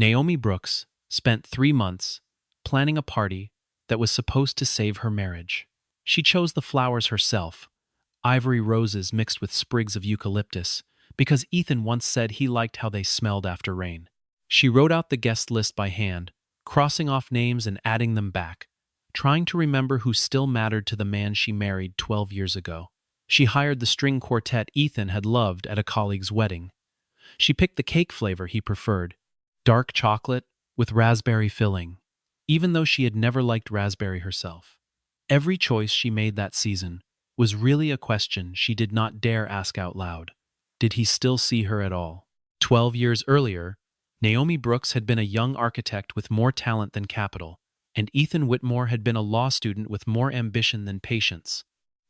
Naomi Brooks spent 3 months planning a party that was supposed to save her marriage. She chose the flowers herself, ivory roses mixed with sprigs of eucalyptus, because Ethan once said he liked how they smelled after rain. She wrote out the guest list by hand, crossing off names and adding them back, trying to remember who still mattered to the man she married 12 years ago. She hired the string quartet Ethan had loved at a colleague's wedding. She picked the cake flavor he preferred, dark chocolate with raspberry filling, even though she had never liked raspberry herself. Every choice she made that season was really a question she did not dare ask out loud. Did he still see her at all? 12 years earlier, Naomi Brooks had been a young architect with more talent than capital, and Ethan Whitmore had been a law student with more ambition than patience.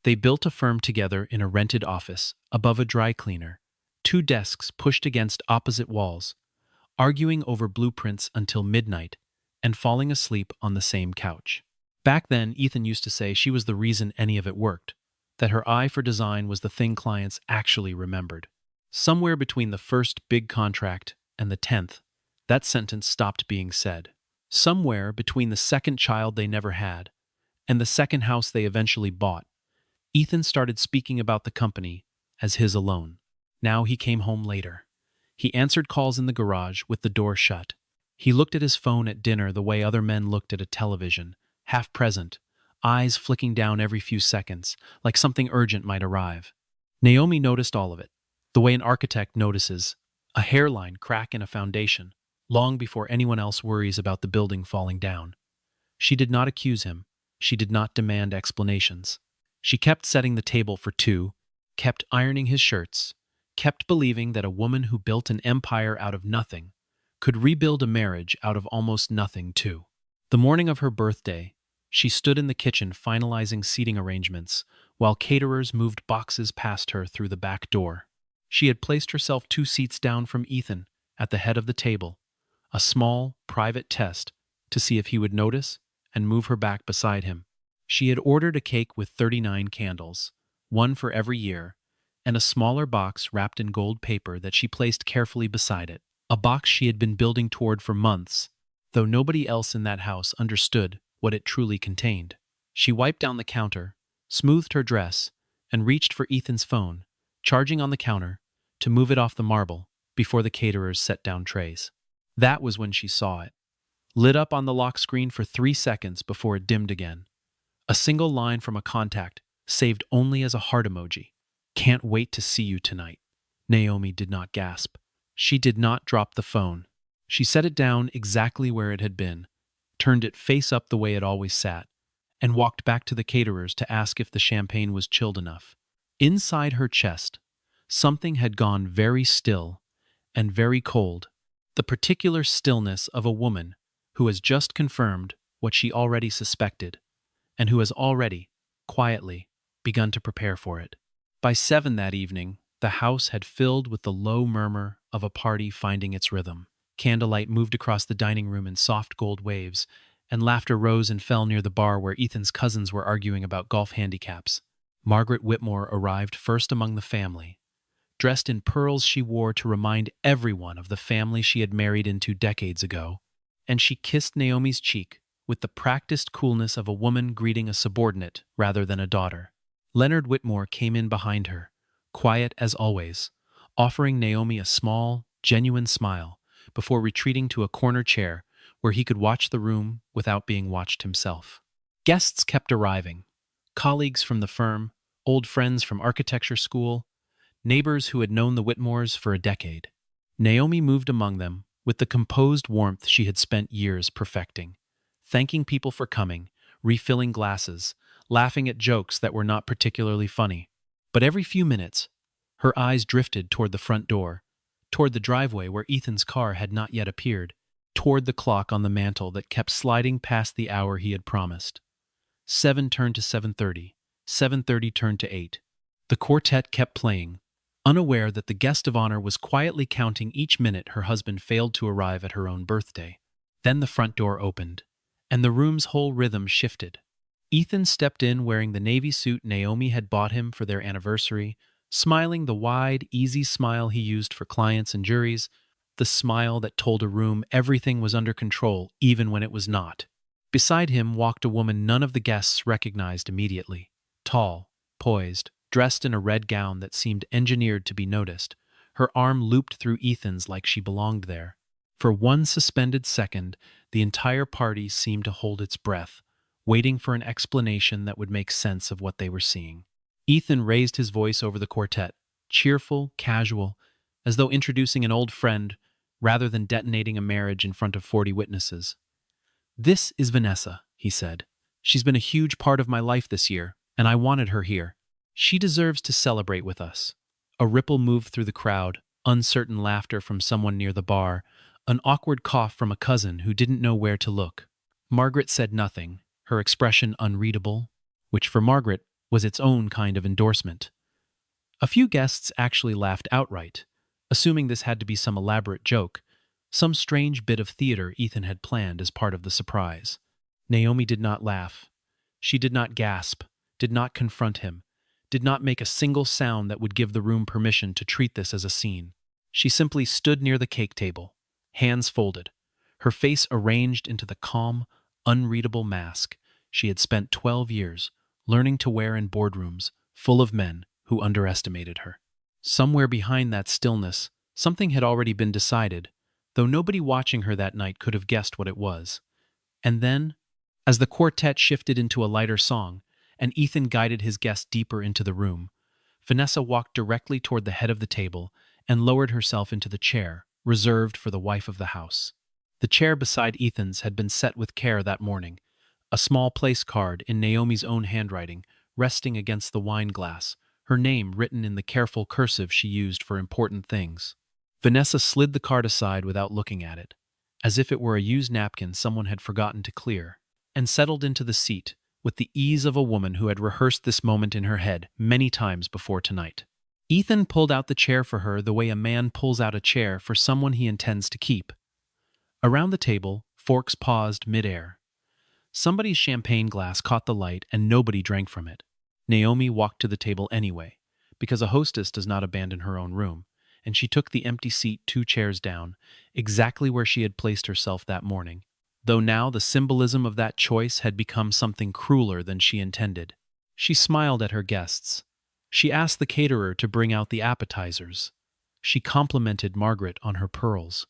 They built a firm together in a rented office above a dry cleaner, 2 desks pushed against opposite walls, arguing over blueprints until midnight and falling asleep on the same couch. Back then, Ethan used to say she was the reason any of it worked, that her eye for design was the thing clients actually remembered. Somewhere between the first big contract and the 10th, that sentence stopped being said. Somewhere between the second child they never had and the second house they eventually bought, Ethan started speaking about the company as his alone. Now he came home later. He answered calls in the garage with the door shut. He looked at his phone at dinner the way other men looked at a television, half present, eyes flicking down every few seconds, like something urgent might arrive. Naomi noticed all of it, the way an architect notices a hairline crack in a foundation, long before anyone else worries about the building falling down. She did not accuse him. She did not demand explanations. She kept setting the table for 2, kept ironing his shirts, kept believing that a woman who built an empire out of nothing could rebuild a marriage out of almost nothing too. The morning of her birthday, she stood in the kitchen finalizing seating arrangements while caterers moved boxes past her through the back door. She had placed herself 2 seats down from Ethan at the head of the table, a small, private test to see if he would notice and move her back beside him. She had ordered a cake with 39 candles, 1 for every year, and a smaller box wrapped in gold paper that she placed carefully beside it, a box she had been building toward for months, though nobody else in that house understood what it truly contained. She wiped down the counter, smoothed her dress, and reached for Ethan's phone, charging on the counter, to move it off the marble before the caterers set down trays. That was when she saw it. Lit up on the lock screen for 3 seconds before it dimmed again. A single line from a contact, saved only as a heart emoji. "Can't wait to see you tonight." Naomi did not gasp. She did not drop the phone. She set it down exactly where it had been, turned it face up the way it always sat, and walked back to the caterers to ask if the champagne was chilled enough. Inside her chest, something had gone very still and very cold, the particular stillness of a woman who has just confirmed what she already suspected, and who has already, quietly, begun to prepare for it. By 7 that evening, the house had filled with the low murmur of a party finding its rhythm. Candlelight moved across the dining room in soft gold waves, and laughter rose and fell near the bar where Ethan's cousins were arguing about golf handicaps. Margaret Whitmore arrived first among the family. Dressed in pearls she wore to remind everyone of the family she had married into decades ago, and she kissed Naomi's cheek with the practiced coolness of a woman greeting a subordinate rather than a daughter. Leonard Whitmore came in behind her, quiet as always, offering Naomi a small, genuine smile before retreating to a corner chair where he could watch the room without being watched himself. Guests kept arriving, colleagues from the firm, old friends from architecture school, neighbors who had known the Whitmores for a decade. Naomi moved among them with the composed warmth she had spent years perfecting, thanking people for coming, refilling glasses, laughing at jokes that were not particularly funny. But every few minutes, her eyes drifted toward the front door, toward the driveway where Ethan's car had not yet appeared, toward the clock on the mantel that kept sliding past the hour he had promised. 7 turned to 7:30, 7:30 turned to 8. The quartet kept playing, unaware that the guest of honor was quietly counting each minute her husband failed to arrive at her own birthday. Then the front door opened, and the room's whole rhythm shifted. Ethan stepped in wearing the navy suit Naomi had bought him for their anniversary, smiling the wide, easy smile he used for clients and juries, the smile that told a room everything was under control even when it was not. Beside him walked a woman none of the guests recognized immediately. Tall, poised, dressed in a red gown that seemed engineered to be noticed, her arm looped through Ethan's like she belonged there. For one suspended second, the entire party seemed to hold its breath, waiting for an explanation that would make sense of what they were seeing. Ethan raised his voice over the quartet, cheerful, casual, as though introducing an old friend rather than detonating a marriage in front of 40 witnesses. "This is Vanessa," he said. "She's been a huge part of my life this year, and I wanted her here. She deserves to celebrate with us." A ripple moved through the crowd, uncertain laughter from someone near the bar, an awkward cough from a cousin who didn't know where to look. Margaret said nothing, her expression unreadable, which for Margaret was its own kind of endorsement. A few guests actually laughed outright, assuming this had to be some elaborate joke, some strange bit of theater Ethan had planned as part of the surprise. Naomi did not laugh. She did not gasp, did not confront him, did not make a single sound that would give the room permission to treat this as a scene. She simply stood near the cake table, hands folded, her face arranged into the calm, unreadable mask she had spent 12 years learning to wear in boardrooms full of men who underestimated her. Somewhere behind that stillness, something had already been decided, though nobody watching her that night could have guessed what it was. And then, as the quartet shifted into a lighter song, and Ethan guided his guest deeper into the room, Vanessa walked directly toward the head of the table and lowered herself into the chair, reserved for the wife of the house. The chair beside Ethan's had been set with care that morning, a small place card in Naomi's own handwriting, resting against the wine glass, her name written in the careful cursive she used for important things. Vanessa slid the card aside without looking at it, as if it were a used napkin someone had forgotten to clear, and settled into the seat with the ease of a woman who had rehearsed this moment in her head many times before tonight. Ethan pulled out the chair for her the way a man pulls out a chair for someone he intends to keep. Around the table, forks paused mid-air. Somebody's champagne glass caught the light and nobody drank from it. Naomi walked to the table anyway, because a hostess does not abandon her own room, and she took the empty seat 2 chairs down, exactly where she had placed herself that morning, though now the symbolism of that choice had become something crueler than she intended. She smiled at her guests. She asked the caterer to bring out the appetizers. She complimented Margaret on her pearls.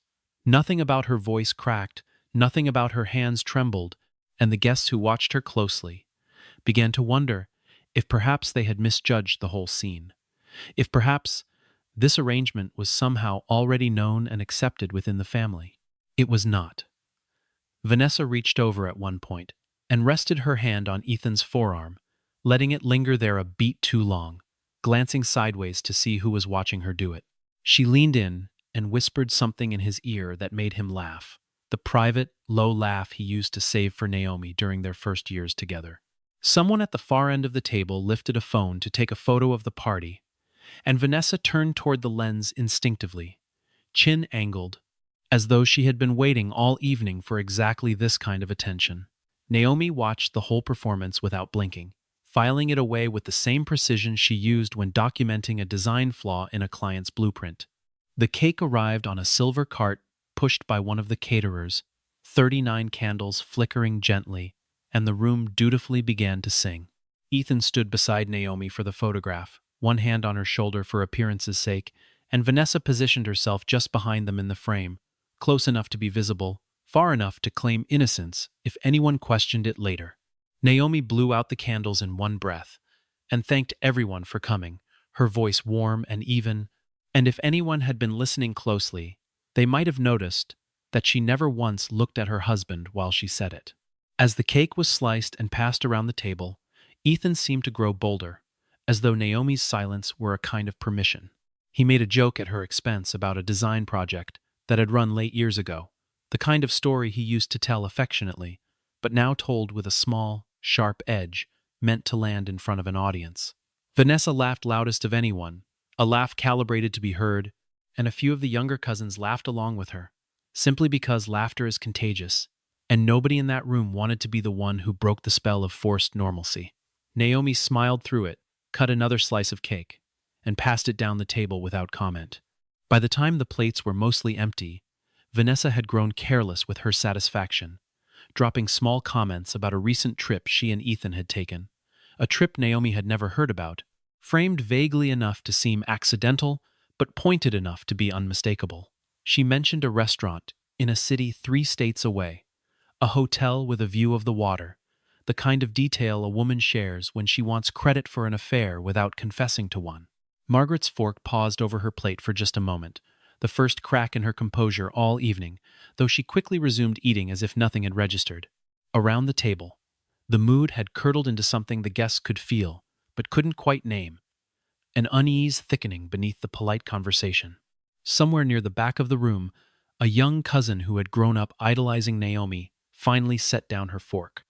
Nothing about her voice cracked, nothing about her hands trembled, and the guests who watched her closely began to wonder if perhaps they had misjudged the whole scene, if perhaps this arrangement was somehow already known and accepted within the family. It was not. Vanessa reached over at one point and rested her hand on Ethan's forearm, letting it linger there a beat too long, glancing sideways to see who was watching her do it. She leaned in and whispered something in his ear that made him laugh, the private, low laugh he used to save for Naomi during their first years together. Someone at the far end of the table lifted a phone to take a photo of the party, and Vanessa turned toward the lens instinctively, chin angled, as though she had been waiting all evening for exactly this kind of attention. Naomi watched the whole performance without blinking, filing it away with the same precision she used when documenting a design flaw in a client's blueprint. The cake arrived on a silver cart pushed by one of the caterers, 39 candles flickering gently, and the room dutifully began to sing. Ethan stood beside Naomi for the photograph, one hand on her shoulder for appearance's sake, and Vanessa positioned herself just behind them in the frame, close enough to be visible, far enough to claim innocence if anyone questioned it later. Naomi blew out the candles in one breath and thanked everyone for coming, her voice warm and even, and if anyone had been listening closely, they might have noticed that she never once looked at her husband while she said it. As the cake was sliced and passed around the table, Ethan seemed to grow bolder, as though Naomi's silence were a kind of permission. He made a joke at her expense about a design project that had run late years ago, the kind of story he used to tell affectionately, but now told with a small, sharp edge meant to land in front of an audience. Vanessa laughed loudest of anyone, a laugh calibrated to be heard, and a few of the younger cousins laughed along with her, simply because laughter is contagious, and nobody in that room wanted to be the one who broke the spell of forced normalcy. Naomi smiled through it, cut another slice of cake, and passed it down the table without comment. By the time the plates were mostly empty, Vanessa had grown careless with her satisfaction, dropping small comments about a recent trip she and Ethan had taken, a trip Naomi had never heard about, framed vaguely enough to seem accidental, but pointed enough to be unmistakable. She mentioned a restaurant in a city 3 states away, a hotel with a view of the water, the kind of detail a woman shares when she wants credit for an affair without confessing to one. Margaret's fork paused over her plate for just a moment, the first crack in her composure all evening, though she quickly resumed eating as if nothing had registered. Around the table, the mood had curdled into something the guests could feel, but couldn't quite name, an unease thickening beneath the polite conversation. Somewhere near the back of the room, a young cousin who had grown up idolizing Naomi finally set down her fork,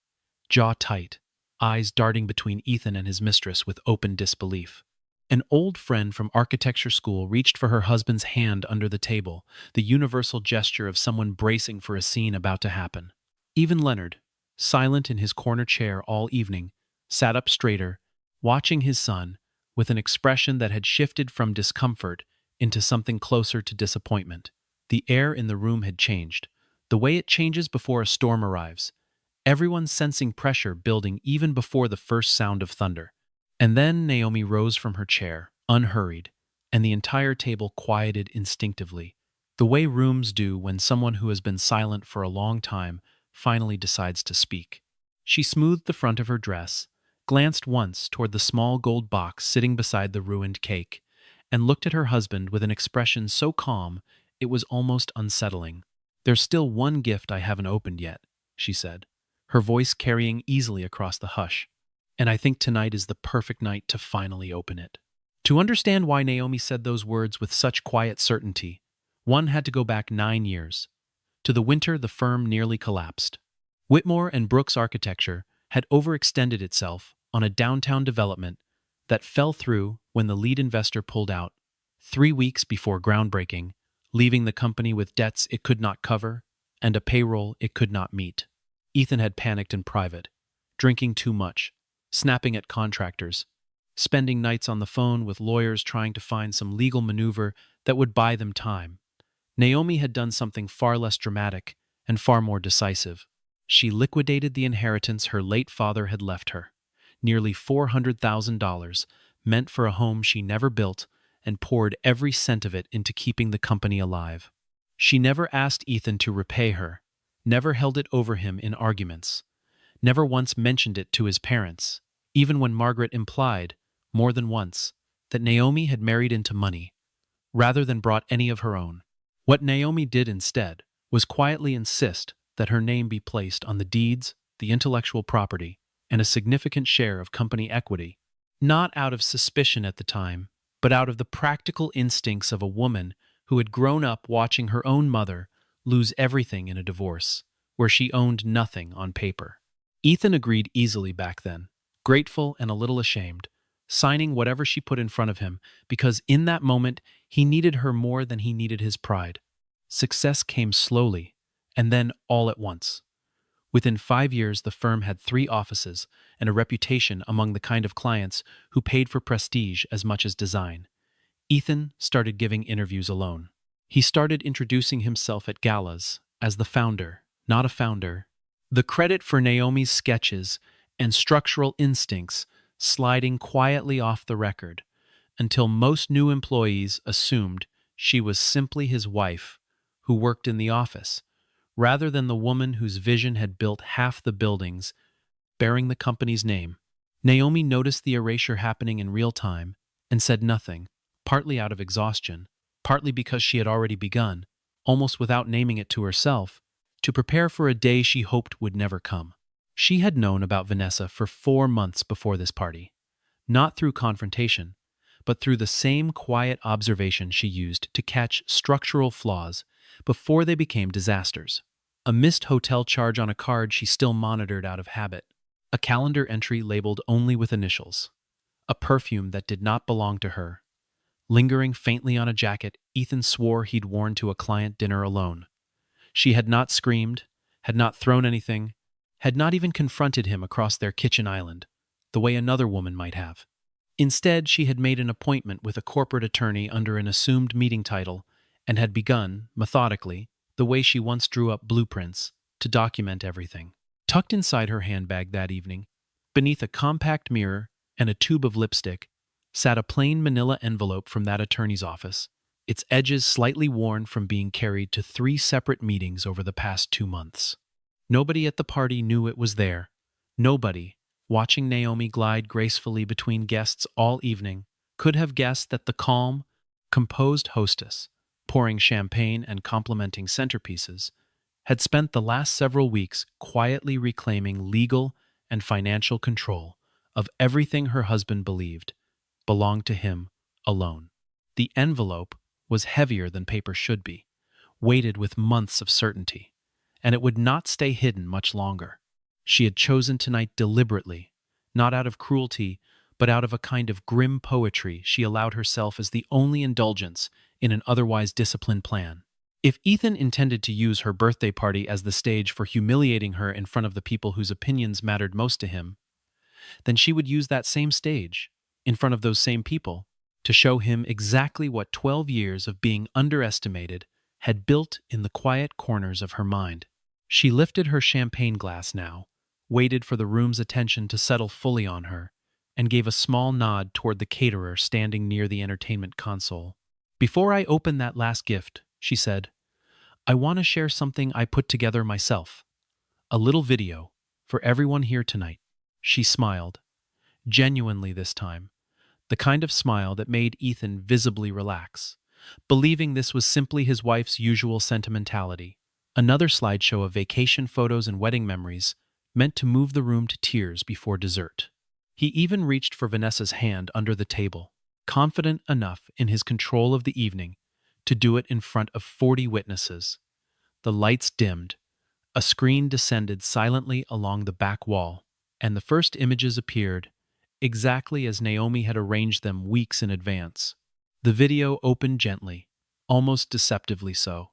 jaw tight, eyes darting between Ethan and his mistress with open disbelief. An old friend from architecture school reached for her husband's hand under the table, the universal gesture of someone bracing for a scene about to happen. Even Leonard, silent in his corner chair all evening, sat up straighter, watching his son, with an expression that had shifted from discomfort into something closer to disappointment. The air in the room had changed, the way it changes before a storm arrives, everyone sensing pressure building even before the first sound of thunder. And then Naomi rose from her chair, unhurried, and the entire table quieted instinctively, the way rooms do when someone who has been silent for a long time finally decides to speak. She smoothed the front of her dress, glanced once toward the small gold box sitting beside the ruined cake, and looked at her husband with an expression so calm it was almost unsettling. "There's still one gift I haven't opened yet," she said, her voice carrying easily across the hush. "And I think tonight is the perfect night to finally open it." To understand why Naomi said those words with such quiet certainty, one had to go back 9 years, to the winter the firm nearly collapsed. Whitmore and Brooks Architecture had overextended itself on a downtown development that fell through when the lead investor pulled out, 3 weeks before groundbreaking, leaving the company with debts it could not cover and a payroll it could not meet. Ethan had panicked in private, drinking too much, snapping at contractors, spending nights on the phone with lawyers trying to find some legal maneuver that would buy them time. Naomi had done something far less dramatic and far more decisive. She liquidated the inheritance her late father had left her, nearly $400,000, meant for a home she never built, and poured every cent of it into keeping the company alive. She never asked Ethan to repay her, never held it over him in arguments, never once mentioned it to his parents, even when Margaret implied, more than once, that Naomi had married into money, rather than brought any of her own. What Naomi did instead was quietly insist that her name be placed on the deeds, the intellectual property, and a significant share of company equity, not out of suspicion at the time, but out of the practical instincts of a woman who had grown up watching her own mother lose everything in a divorce, where she owned nothing on paper. Ethan agreed easily back then, grateful and a little ashamed, signing whatever she put in front of him, because in that moment he needed her more than he needed his pride. Success came slowly, and then all at once. Within 5 years, the firm had 3 offices and a reputation among the kind of clients who paid for prestige as much as design. Ethan started giving interviews alone. He started introducing himself at galas as the founder, not a founder. The credit for Naomi's sketches and structural instincts sliding quietly off the record, until most new employees assumed she was simply his wife who worked in the office, rather than the woman whose vision had built half the buildings bearing the company's name. Naomi noticed the erasure happening in real time and said nothing, partly out of exhaustion, partly because she had already begun, almost without naming it to herself, to prepare for a day she hoped would never come. She had known about Vanessa for 4 months before this party, not through confrontation, but through the same quiet observation she used to catch structural flaws before they became disasters. A missed hotel charge on a card she still monitored out of habit, a calendar entry labeled only with initials, a perfume that did not belong to her, lingering faintly on a jacket Ethan swore he'd worn to a client dinner alone. She had not screamed, had not thrown anything, had not even confronted him across their kitchen island, the way another woman might have. Instead, she had made an appointment with a corporate attorney under an assumed meeting title and had begun, methodically, the way she once drew up blueprints, to document everything. Tucked inside her handbag that evening, beneath a compact mirror and a tube of lipstick, sat a plain manila envelope from that attorney's office, its edges slightly worn from being carried to 3 separate meetings over the past 2 months. Nobody at the party knew it was there. Nobody, watching Naomi glide gracefully between guests all evening, could have guessed that the calm, composed hostess, pouring champagne and complimenting centerpieces, had spent the last several weeks quietly reclaiming legal and financial control of everything her husband believed belonged to him alone. The envelope was heavier than paper should be, weighted with months of certainty, and it would not stay hidden much longer. She had chosen tonight deliberately, not out of cruelty, but out of a kind of grim poetry she allowed herself as the only indulgence in an otherwise disciplined plan. If Ethan intended to use her birthday party as the stage for humiliating her in front of the people whose opinions mattered most to him, then she would use that same stage, in front of those same people, to show him exactly what 12 years of being underestimated had built in the quiet corners of her mind. She lifted her champagne glass now, waited for the room's attention to settle fully on her, and gave a small nod toward the caterer standing near the entertainment console. "Before I open that last gift," she said, "I want to share something I put together myself. A little video for everyone here tonight." She smiled, genuinely this time, the kind of smile that made Ethan visibly relax, believing this was simply his wife's usual sentimentality. Another slideshow of vacation photos and wedding memories meant to move the room to tears before dessert. He even reached for Vanessa's hand under the table, confident enough in his control of the evening to do it in front of 40 witnesses. The lights dimmed, a screen descended silently along the back wall, and the first images appeared, exactly as Naomi had arranged them weeks in advance. The video opened gently, almost deceptively so,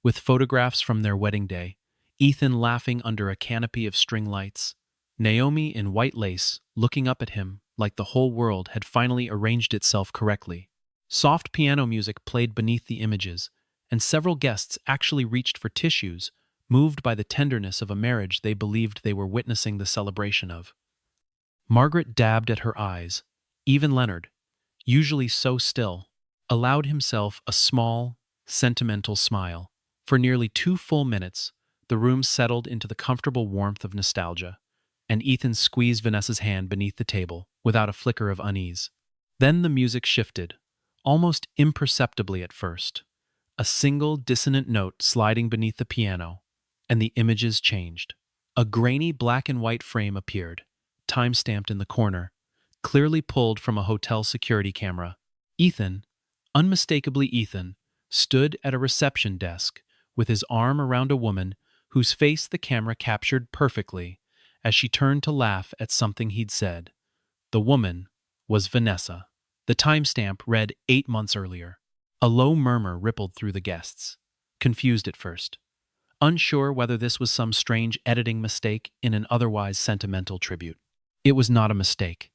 with photographs from their wedding day, Ethan laughing under a canopy of string lights, Naomi in white lace looking up at him like the whole world had finally arranged itself correctly. Soft piano music played beneath the images, and several guests actually reached for tissues, moved by the tenderness of a marriage they believed they were witnessing the celebration of. Margaret dabbed at her eyes. Even Leonard, usually so still, allowed himself a small, sentimental smile. For nearly 2 full minutes, the room settled into the comfortable warmth of nostalgia, and Ethan squeezed Vanessa's hand beneath the table without a flicker of unease. Then the music shifted, almost imperceptibly at first, a single dissonant note sliding beneath the piano, and the images changed. A grainy black and white frame appeared, time-stamped in the corner, clearly pulled from a hotel security camera. Ethan, unmistakably Ethan, stood at a reception desk with his arm around a woman whose face the camera captured perfectly as she turned to laugh at something he'd said. The woman was Vanessa. The timestamp read 8 months earlier. A low murmur rippled through the guests, confused at first, unsure whether this was some strange editing mistake in an otherwise sentimental tribute. It was not a mistake.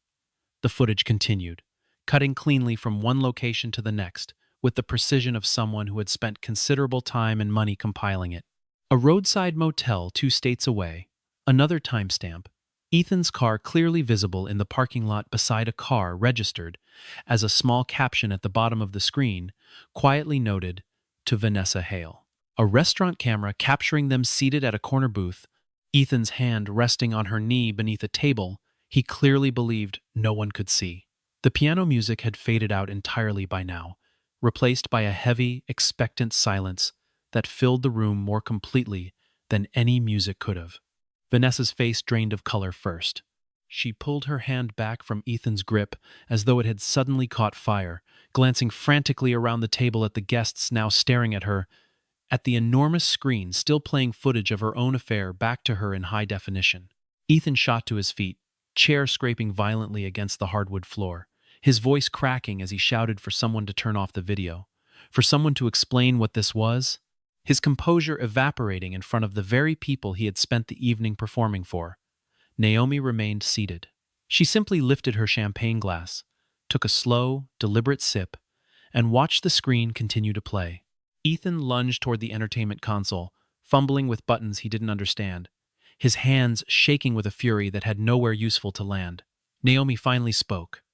The footage continued, cutting cleanly from one location to the next, with the precision of someone who had spent considerable time and money compiling it. A roadside motel 2 states away, another timestamp, Ethan's car clearly visible in the parking lot beside a car registered, as a small caption at the bottom of the screen quietly noted, "To Vanessa Hale." A restaurant camera capturing them seated at a corner booth, Ethan's hand resting on her knee beneath a table he clearly believed no one could see. The piano music had faded out entirely by now, replaced by a heavy, expectant silence that filled the room more completely than any music could have. Vanessa's face drained of color first. She pulled her hand back from Ethan's grip as though it had suddenly caught fire, glancing frantically around the table at the guests now staring at her, at the enormous screen still playing footage of her own affair back to her in high definition. Ethan shot to his feet, chair scraping violently against the hardwood floor, his voice cracking as he shouted for someone to turn off the video, for someone to explain what this was, his composure evaporating in front of the very people he had spent the evening performing for. Naomi remained seated. She simply lifted her champagne glass, took a slow, deliberate sip, and watched the screen continue to play. Ethan lunged toward the entertainment console, fumbling with buttons he didn't understand, his hands shaking with a fury that had nowhere useful to land. Naomi finally spoke,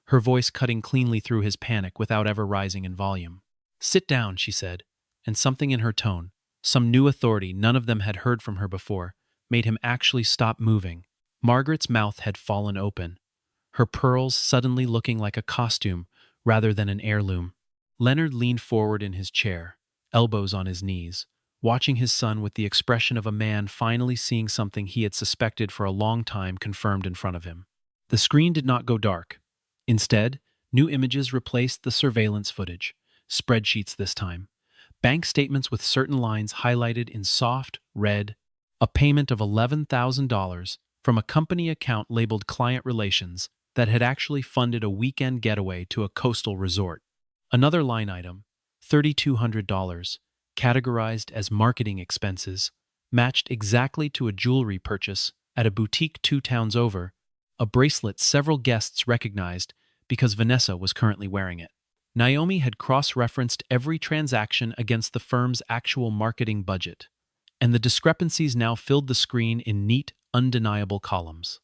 her voice cutting cleanly through his panic without ever rising in volume. "Sit down," she said, and something in her tone, some new authority none of them had heard from her before, made him actually stop moving. Margaret's mouth had fallen open, her pearls suddenly looking like a costume rather than an heirloom. Leonard leaned forward in his chair, elbows on his knees, watching his son with the expression of a man finally seeing something he had suspected for a long time confirmed in front of him. The screen did not go dark. Instead, new images replaced the surveillance footage, spreadsheets this time, bank statements with certain lines highlighted in soft red, a payment of $11,000 from a company account labeled Client Relations that had actually funded a weekend getaway to a coastal resort. Another line item, $3,200, categorized as marketing expenses, matched exactly to a jewelry purchase at a boutique 2 towns over, a bracelet several guests recognized because Vanessa was currently wearing it. Naomi had cross-referenced every transaction against the firm's actual marketing budget, and the discrepancies now filled the screen in neat, undeniable columns.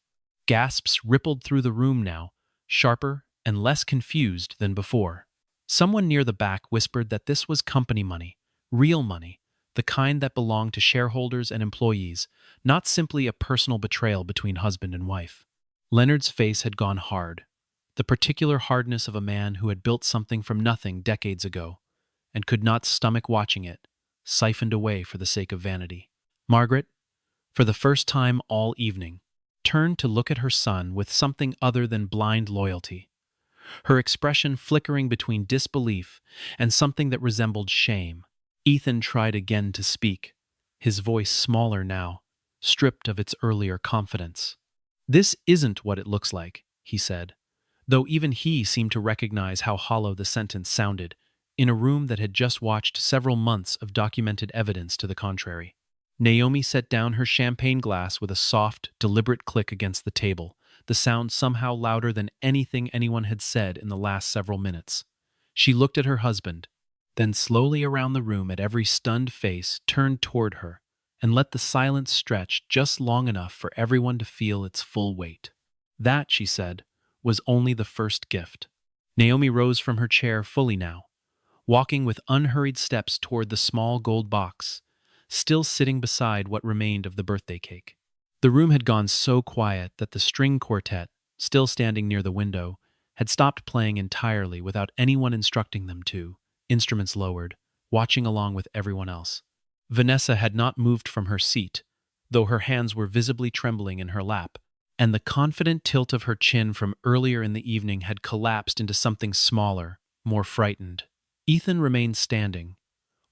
Gasps rippled through the room now, sharper and less confused than before. Someone near the back whispered that this was company money, real money, the kind that belonged to shareholders and employees, not simply a personal betrayal between husband and wife. Leonard's face had gone hard, the particular hardness of a man who had built something from nothing decades ago, and could not stomach watching it, siphoned away for the sake of vanity. Margaret, for the first time all evening, turned to look at her son with something other than blind loyalty, her expression flickering between disbelief and something that resembled shame. Ethan tried again to speak, his voice smaller now, stripped of its earlier confidence. "This isn't what it looks like," he said, though even he seemed to recognize how hollow the sentence sounded, in a room that had just watched several months of documented evidence to the contrary. Naomi set down her champagne glass with a soft, deliberate click against the table, the sound somehow louder than anything anyone had said in the last several minutes. She looked at her husband, then slowly around the room at every stunned face turned toward her, and let the silence stretch just long enough for everyone to feel its full weight. That, she said, was only the first gift. Naomi rose from her chair fully now, walking with unhurried steps toward the small gold box, still sitting beside what remained of the birthday cake. The room had gone so quiet that the string quartet, still standing near the window, had stopped playing entirely without anyone instructing them to, instruments lowered, watching along with everyone else. Vanessa had not moved from her seat, though her hands were visibly trembling in her lap, and the confident tilt of her chin from earlier in the evening had collapsed into something smaller, more frightened. Ethan remained standing,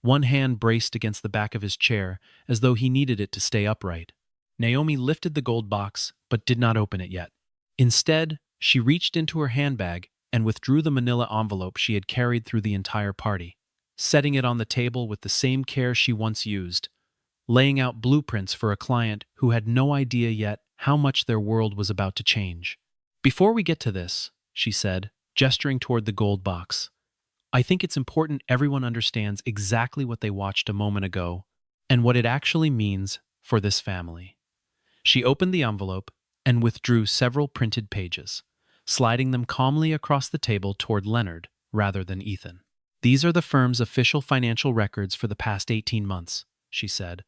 one hand braced against the back of his chair as though he needed it to stay upright. Naomi lifted the gold box, but did not open it yet. Instead, she reached into her handbag and withdrew the manila envelope she had carried through the entire party, setting it on the table with the same care she once used, laying out blueprints for a client who had no idea yet how much their world was about to change. "Before we get to this," she said, gesturing toward the gold box, "I think it's important everyone understands exactly what they watched a moment ago and what it actually means for this family." She opened the envelope and withdrew several printed pages, sliding them calmly across the table toward Leonard rather than Ethan. "These are the firm's official financial records for the past 18 months, she said,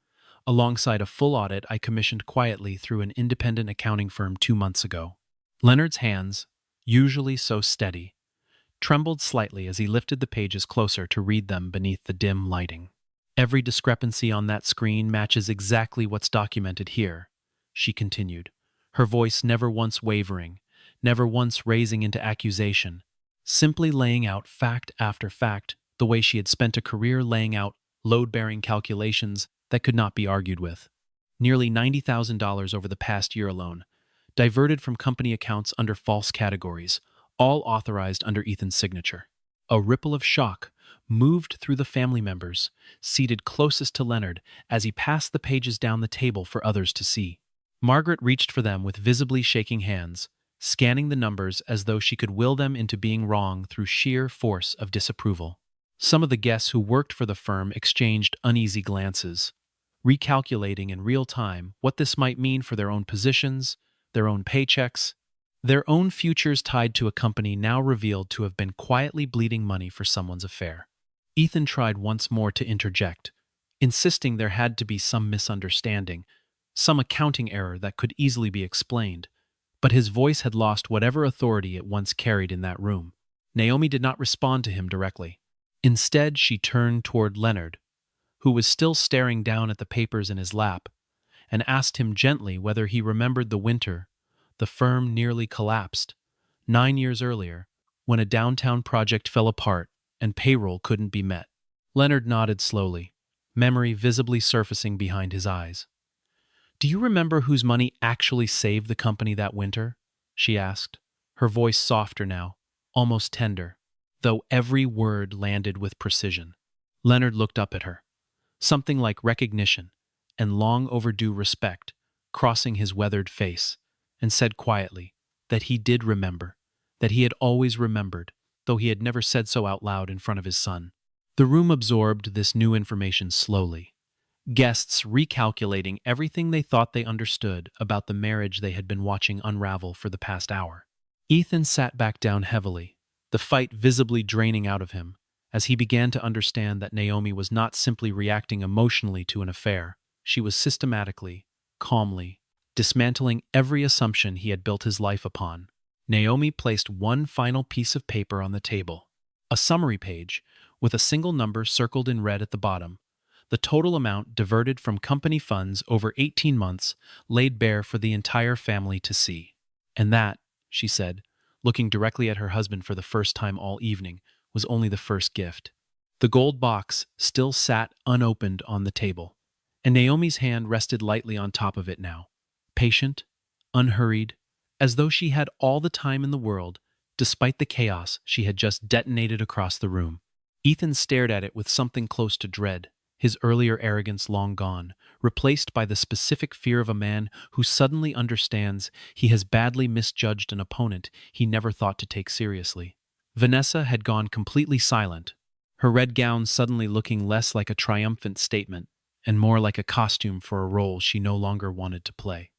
alongside a full audit I commissioned quietly through an independent accounting firm 2 months ago. Leonard's hands, usually so steady, trembled slightly as he lifted the pages closer to read them beneath the dim lighting. "Every discrepancy on that screen matches exactly what's documented here," she continued, her voice never once wavering, never once raising into accusation, simply laying out fact after fact the way she had spent a career laying out load-bearing calculations that could not be argued with. Nearly $90,000 over the past year alone, diverted from company accounts under false categories, all authorized under Ethan's signature. A ripple of shock moved through the family members, seated closest to Leonard, as he passed the pages down the table for others to see. Margaret reached for them with visibly shaking hands, scanning the numbers as though she could will them into being wrong through sheer force of disapproval. Some of the guests who worked for the firm exchanged uneasy glances, recalculating in real time what this might mean for their own positions, their own paychecks, their own futures tied to a company now revealed to have been quietly bleeding money for someone's affair. Ethan tried once more to interject, insisting there had to be some misunderstanding, some accounting error that could easily be explained, but his voice had lost whatever authority it once carried in that room. Naomi did not respond to him directly. Instead, she turned toward Leonard, who was still staring down at the papers in his lap, and asked him gently whether he remembered the winter the firm nearly collapsed, 9 years earlier, when a downtown project fell apart and payroll couldn't be met. Leonard nodded slowly, memory visibly surfacing behind his eyes. "Do you remember whose money actually saved the company that winter?" she asked, her voice softer now, almost tender, though every word landed with precision. Leonard looked up at her, something like recognition and long overdue respect crossing his weathered face, and said quietly that he did remember, that he had always remembered, though he had never said so out loud in front of his son. The room absorbed this new information slowly, guests recalculating everything they thought they understood about the marriage they had been watching unravel for the past hour. Ethan sat back down heavily, the fight visibly draining out of him, as he began to understand that Naomi was not simply reacting emotionally to an affair. She was systematically, calmly, dismantling every assumption he had built his life upon. Naomi placed one final piece of paper on the table, a summary page with a single number circled in red at the bottom, the total amount diverted from company funds over 18 months laid bare for the entire family to see. And that, she said, looking directly at her husband for the first time all evening, was only the first gift. The gold box still sat unopened on the table, and Naomi's hand rested lightly on top of it now, patient, unhurried, as though she had all the time in the world, despite the chaos she had just detonated across the room. Ethan stared at it with something close to dread, his earlier arrogance long gone, replaced by the specific fear of a man who suddenly understands he has badly misjudged an opponent he never thought to take seriously. Vanessa had gone completely silent, her red gown suddenly looking less like a triumphant statement and more like a costume for a role she no longer wanted to play.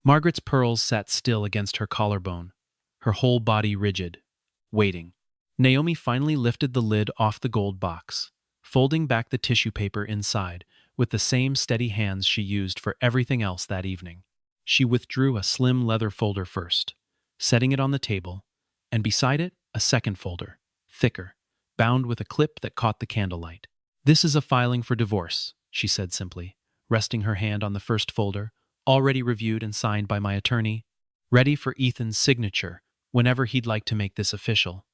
Margaret's pearls sat still against her collarbone, her whole body rigid, waiting. Naomi finally lifted the lid off the gold box, folding back the tissue paper inside with the same steady hands she used for everything else that evening. She withdrew a slim leather folder first, setting it on the table, and beside it, a second folder, thicker, bound with a clip that caught the candlelight. "This is a filing for divorce," she said simply, resting her hand on the first folder, already reviewed and signed by my attorney, ready for Ethan's signature whenever he'd like to make this official.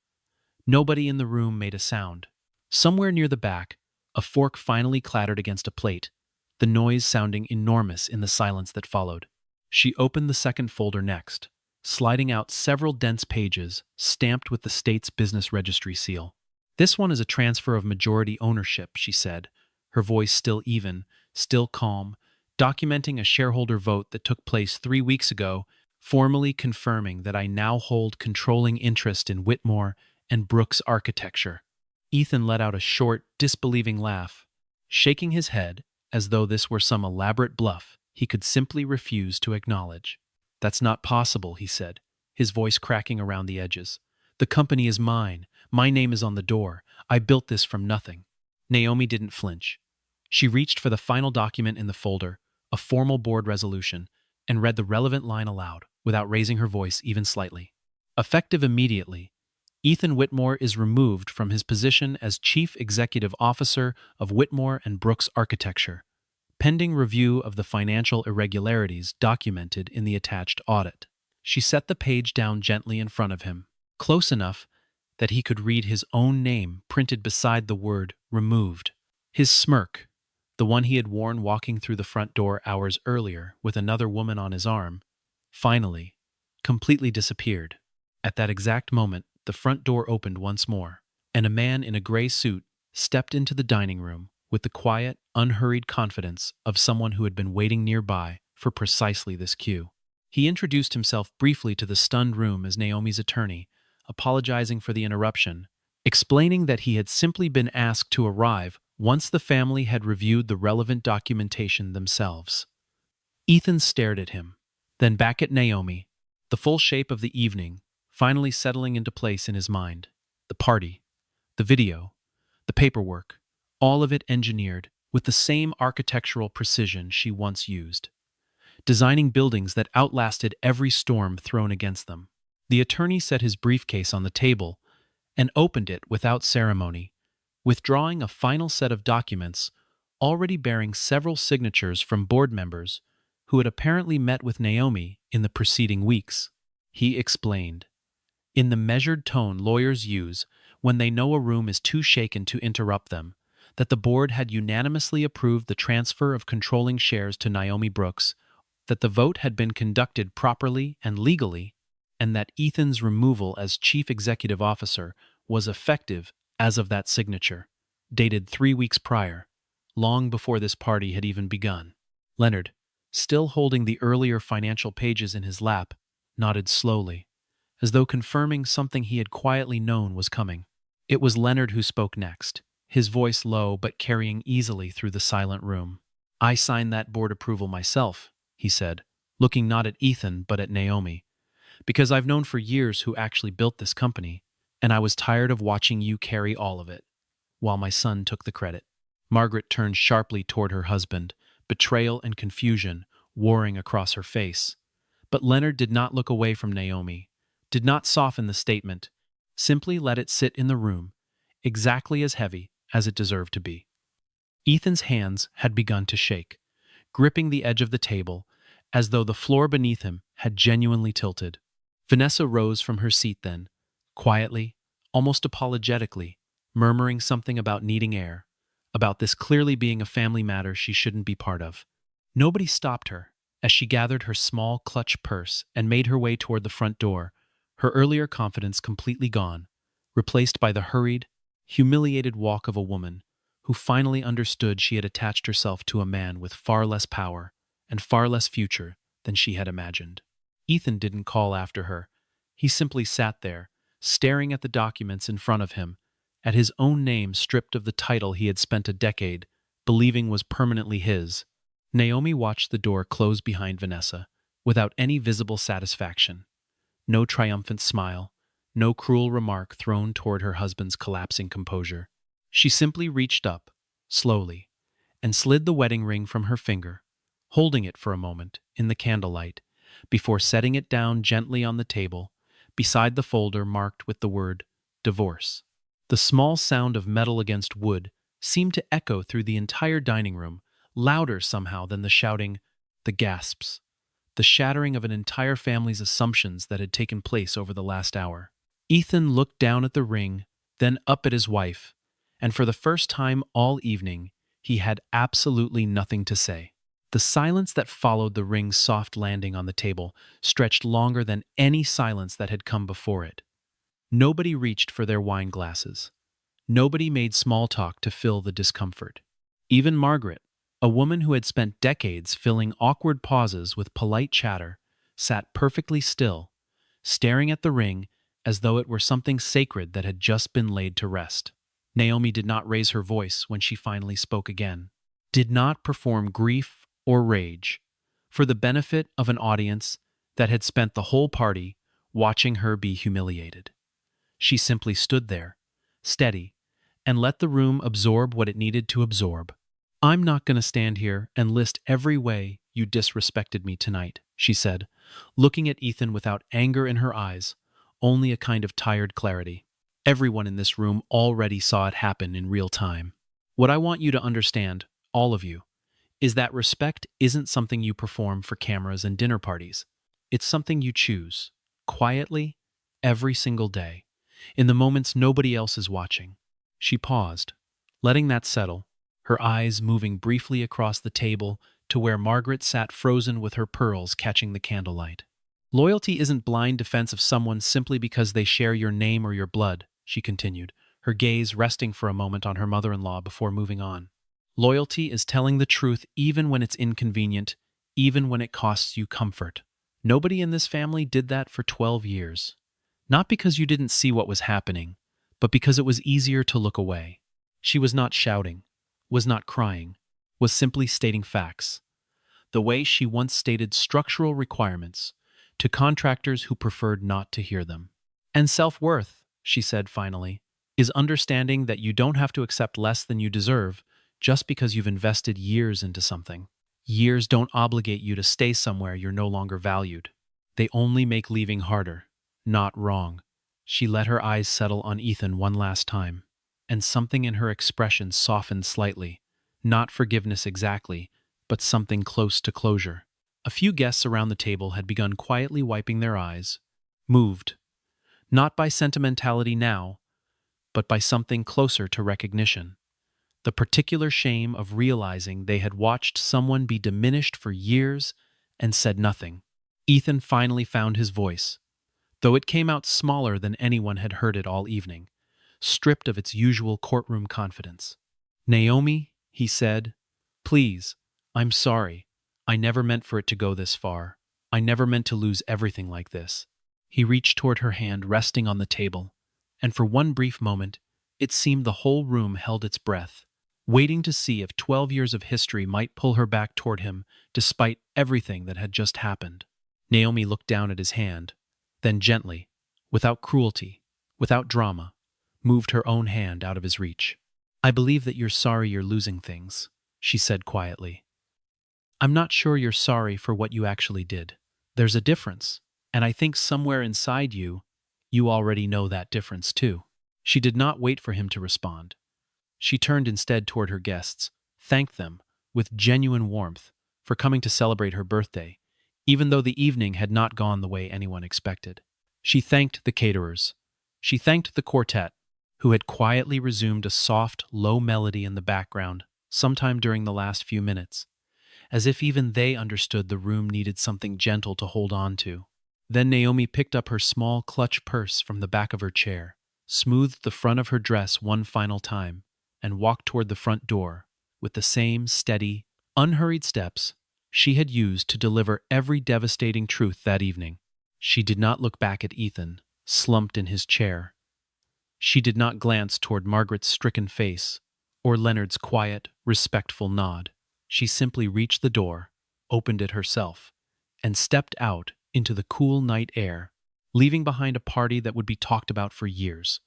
Nobody in the room made a sound. Somewhere near the back, a fork finally clattered against a plate, the noise sounding enormous in the silence that followed. She opened the second folder next, sliding out several dense pages stamped with the state's business registry seal. "This one is a transfer of majority ownership," she said, her voice still even, still calm, documenting a shareholder vote that took place 3 weeks ago, formally confirming that I now hold controlling interest in Whitmore and Brooks architecture. Ethan let out a short, disbelieving laugh, shaking his head as though this were some elaborate bluff he could simply refuse to acknowledge. "That's not possible," he said, his voice cracking around the edges. "The company is mine. My name is on the door. I built this from nothing." Naomi didn't flinch. She reached for the final document in the folder, a formal board resolution, and read the relevant line aloud, without raising her voice even slightly. "Effective immediately, Ethan Whitmore is removed from his position as Chief Executive Officer of Whitmore and Brooks Architecture, pending review of the financial irregularities documented in the attached audit." She set the page down gently in front of him, close enough that he could read his own name printed beside the word "removed." His smirk, the one he had worn walking through the front door hours earlier with another woman on his arm, finally, completely disappeared. At that exact moment, the front door opened once more, and a man in a gray suit stepped into the dining room with the quiet, unhurried confidence of someone who had been waiting nearby for precisely this cue. He introduced himself briefly to the stunned room as Naomi's attorney, apologizing for the interruption, explaining that he had simply been asked to arrive once the family had reviewed the relevant documentation themselves. Ethan stared at him, then back at Naomi, the full shape of the evening finally settling into place in his mind. The party, the video, the paperwork, all of it engineered with the same architectural precision she once used, designing buildings that outlasted every storm thrown against them. The attorney set his briefcase on the table and opened it without ceremony, withdrawing a final set of documents already bearing several signatures from board members who had apparently met with Naomi in the preceding weeks. He explained, in the measured tone lawyers use when they know a room is too shaken to interrupt them, that the board had unanimously approved the transfer of controlling shares to Naomi Brooks, that the vote had been conducted properly and legally, and that Ethan's removal as chief executive officer was effective as of that signature, dated 3 weeks prior, long before this party had even begun. Leonard, still holding the earlier financial pages in his lap, nodded slowly, as though confirming something he had quietly known was coming. It was Leonard who spoke next, his voice low but carrying easily through the silent room. "I signed that board approval myself," he said, looking not at Ethan but at Naomi, "because I've known for years who actually built this company, and I was tired of watching you carry all of it, while my son took the credit." Margaret turned sharply toward her husband, betrayal and confusion warring across her face. But Leonard did not look away from Naomi, did not soften the statement, simply let it sit in the room, exactly as heavy as it deserved to be. Ethan's hands had begun to shake, gripping the edge of the table, as though the floor beneath him had genuinely tilted. Vanessa rose from her seat then, quietly, almost apologetically, murmuring something about needing air, about this clearly being a family matter she shouldn't be part of. Nobody stopped her as she gathered her small clutch purse and made her way toward the front door, her earlier confidence completely gone, replaced by the hurried, humiliated walk of a woman who finally understood she had attached herself to a man with far less power and far less future than she had imagined. Ethan didn't call after her. He simply sat there, staring at the documents in front of him, at his own name stripped of the title he had spent a decade believing was permanently his. Naomi watched the door close behind Vanessa, without any visible satisfaction. No triumphant smile, no cruel remark thrown toward her husband's collapsing composure. She simply reached up, slowly, and slid the wedding ring from her finger, holding it for a moment in the candlelight, before setting it down gently on the table, beside the folder marked with the word divorce. The small sound of metal against wood seemed to echo through the entire dining room, louder somehow than the shouting, the gasps, the shattering of an entire family's assumptions that had taken place over the last hour. Ethan looked down at the ring, then up at his wife, and for the first time all evening, he had absolutely nothing to say. The silence that followed the ring's soft landing on the table stretched longer than any silence that had come before it. Nobody reached for their wine glasses. Nobody made small talk to fill the discomfort. Even Margaret, a woman who had spent decades filling awkward pauses with polite chatter, sat perfectly still, staring at the ring as though it were something sacred that had just been laid to rest. Naomi did not raise her voice when she finally spoke again, did not perform grief or rage, for the benefit of an audience that had spent the whole party watching her be humiliated. She simply stood there, steady, and let the room absorb what it needed to absorb. "I'm not going to stand here and list every way you disrespected me tonight," she said, looking at Ethan without anger in her eyes, only a kind of tired clarity. Everyone in this room already saw it happen in real time. What I want you to understand, all of you, is that respect isn't something you perform for cameras and dinner parties. It's something you choose, quietly, every single day, in the moments nobody else is watching. She paused, letting that settle, her eyes moving briefly across the table to where Margaret sat frozen with her pearls catching the candlelight. "Loyalty isn't blind defense of someone simply because they share your name or your blood," she continued, her gaze resting for a moment on her mother-in-law before moving on. "Loyalty is telling the truth even when it's inconvenient, even when it costs you comfort. Nobody in this family did that for 12 years. Not because you didn't see what was happening, but because it was easier to look away. She was not shouting, was not crying, was simply stating facts, the way she once stated structural requirements to contractors who preferred not to hear them. And self-worth, she said finally, is understanding that you don't have to accept less than you deserve just because you've invested years into something. Years don't obligate you to stay somewhere you're no longer valued. They only make leaving harder, not wrong. She let her eyes settle on Ethan one last time, and something in her expression softened slightly. Not forgiveness exactly, but something close to closure. A few guests around the table had begun quietly wiping their eyes, moved, not by sentimentality now, but by something closer to recognition. The particular shame of realizing they had watched someone be diminished for years and said nothing. Ethan finally found his voice, though it came out smaller than anyone had heard it all evening, stripped of its usual courtroom confidence. "Naomi," he said, "please, I'm sorry. I never meant for it to go this far. I never meant to lose everything like this." He reached toward her hand resting on the table, and for one brief moment, it seemed the whole room held its breath, waiting to see if 12 years of history might pull her back toward him despite everything that had just happened. Naomi looked down at his hand, then gently, without cruelty, without drama, moved her own hand out of his reach. "I believe that you're sorry you're losing things," she said quietly. "I'm not sure you're sorry for what you actually did. There's a difference, and I think somewhere inside you, you already know that difference too." She did not wait for him to respond. She turned instead toward her guests, thanked them, with genuine warmth, for coming to celebrate her birthday, even though the evening had not gone the way anyone expected. She thanked the caterers. She thanked the quartet, who had quietly resumed a soft, low melody in the background sometime during the last few minutes, as if even they understood the room needed something gentle to hold on to. Then Naomi picked up her small clutch purse from the back of her chair, smoothed the front of her dress one final time, and walked toward the front door with the same steady, unhurried steps she had used to deliver every devastating truth that evening. She did not look back at Ethan, slumped in his chair. She did not glance toward Margaret's stricken face or Leonard's quiet, respectful nod. She simply reached the door, opened it herself, and stepped out into the cool night air, leaving behind a party that would be talked about for years,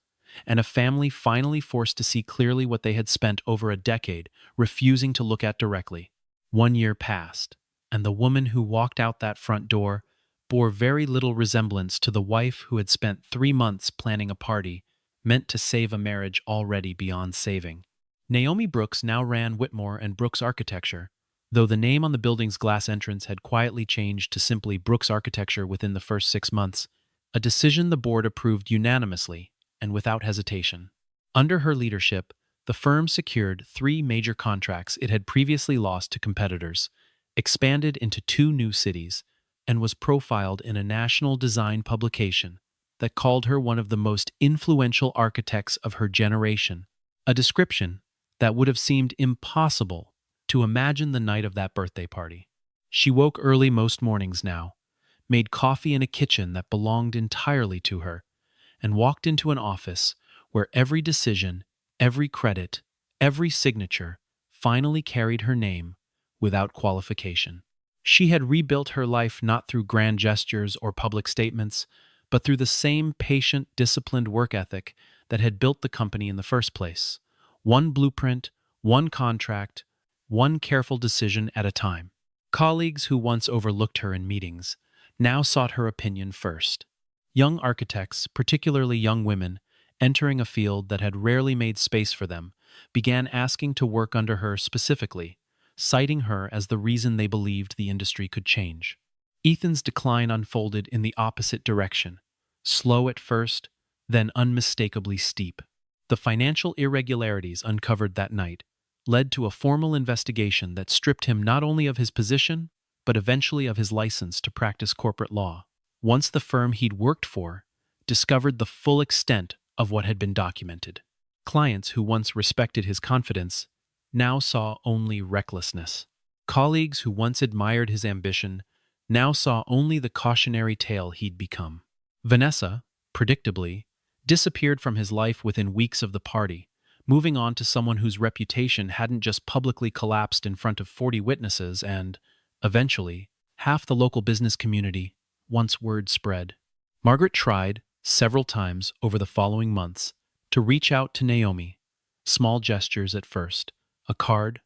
and a family finally forced to see clearly what they had spent over a decade refusing to look at directly. 1 year passed, and the woman who walked out that front door bore very little resemblance to the wife who had spent 3 months planning a party meant to save a marriage already beyond saving. Naomi Brooks now ran Whitmore and Brooks Architecture, though the name on the building's glass entrance had quietly changed to simply Brooks Architecture within the first 6 months, a decision the board approved unanimously and without hesitation. Under her leadership, the firm secured 3 major contracts it had previously lost to competitors, expanded into 2 new cities, and was profiled in a national design publication that called her one of the most influential architects of her generation, a description that would have seemed impossible to imagine the night of that birthday party. She woke early most mornings now, made coffee in a kitchen that belonged entirely to her, and walked into an office where every decision, every credit, every signature finally carried her name without qualification. She had rebuilt her life not through grand gestures or public statements, but through the same patient, disciplined work ethic that had built the company in the first place. One blueprint, one contract, one careful decision at a time. Colleagues who once overlooked her in meetings now sought her opinion first. Young architects, particularly young women, entering a field that had rarely made space for them, began asking to work under her specifically, citing her as the reason they believed the industry could change. Ethan's decline unfolded in the opposite direction, slow at first, then unmistakably steep. The financial irregularities uncovered that night led to a formal investigation that stripped him not only of his position, but eventually of his license to practice corporate law. Once the firm he'd worked for discovered the full extent of what had been documented, clients who once respected his confidence now saw only recklessness. Colleagues who once admired his ambition now saw only the cautionary tale he'd become. Vanessa, predictably, disappeared from his life within weeks of the party, moving on to someone whose reputation hadn't just publicly collapsed in front of 40 witnesses and, eventually, half the local business community, once word spread. Margaret tried, several times over the following months, to reach out to Naomi. Small gestures at first, a card,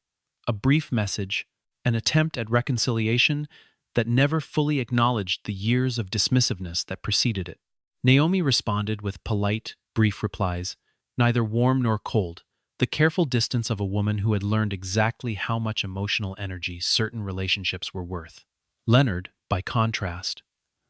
a brief message, an attempt at reconciliation that never fully acknowledged the years of dismissiveness that preceded it. Naomi responded with polite, brief replies, neither warm nor cold, the careful distance of a woman who had learned exactly how much emotional energy certain relationships were worth. Leonard, by contrast,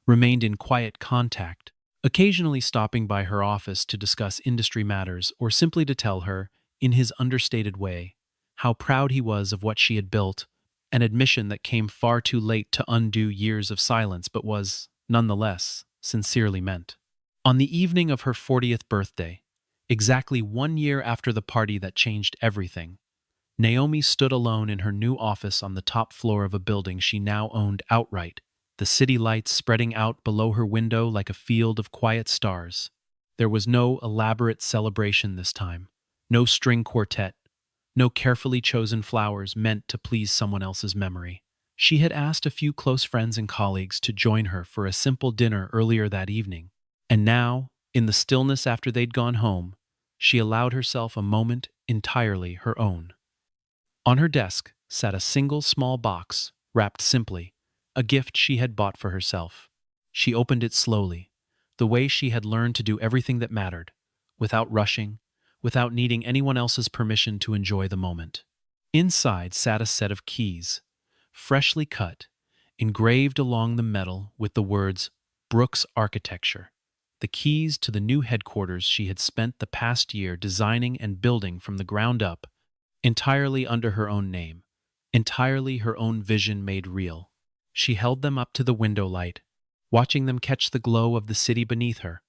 remained in quiet contact, occasionally stopping by her office to discuss industry matters or simply to tell her, in his understated way, how proud he was of what she had built, an admission that came far too late to undo years of silence but was, nonetheless, sincerely meant. On the evening of her 40th birthday, exactly 1 year after the party that changed everything, Naomi stood alone in her new office on the top floor of a building she now owned outright, the city lights spreading out below her window like a field of quiet stars. There was no elaborate celebration this time, no string quartet, no carefully chosen flowers meant to please someone else's memory. She had asked a few close friends and colleagues to join her for a simple dinner earlier that evening, and now, in the stillness after they'd gone home, she allowed herself a moment entirely her own. On her desk sat a single small box, wrapped simply, a gift she had bought for herself. She opened it slowly, the way she had learned to do everything that mattered, without rushing, without needing anyone else's permission to enjoy the moment. Inside sat a set of keys, freshly cut, engraved along the metal with the words Brooks Architecture, the keys to the new headquarters she had spent the past year designing and building from the ground up, entirely under her own name, entirely her own vision made real. She held them up to the window light, watching them catch the glow of the city beneath her,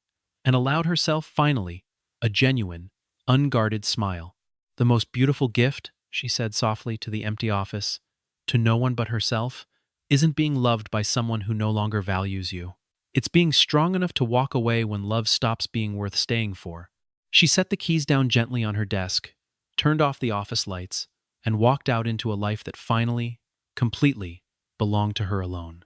and allowed herself finally a genuine, unguarded smile. The most beautiful gift, she said softly to the empty office, to no one but herself, isn't being loved by someone who no longer values you. It's being strong enough to walk away when love stops being worth staying for. She set the keys down gently on her desk, turned off the office lights, and walked out into a life that finally, completely, belonged to her alone.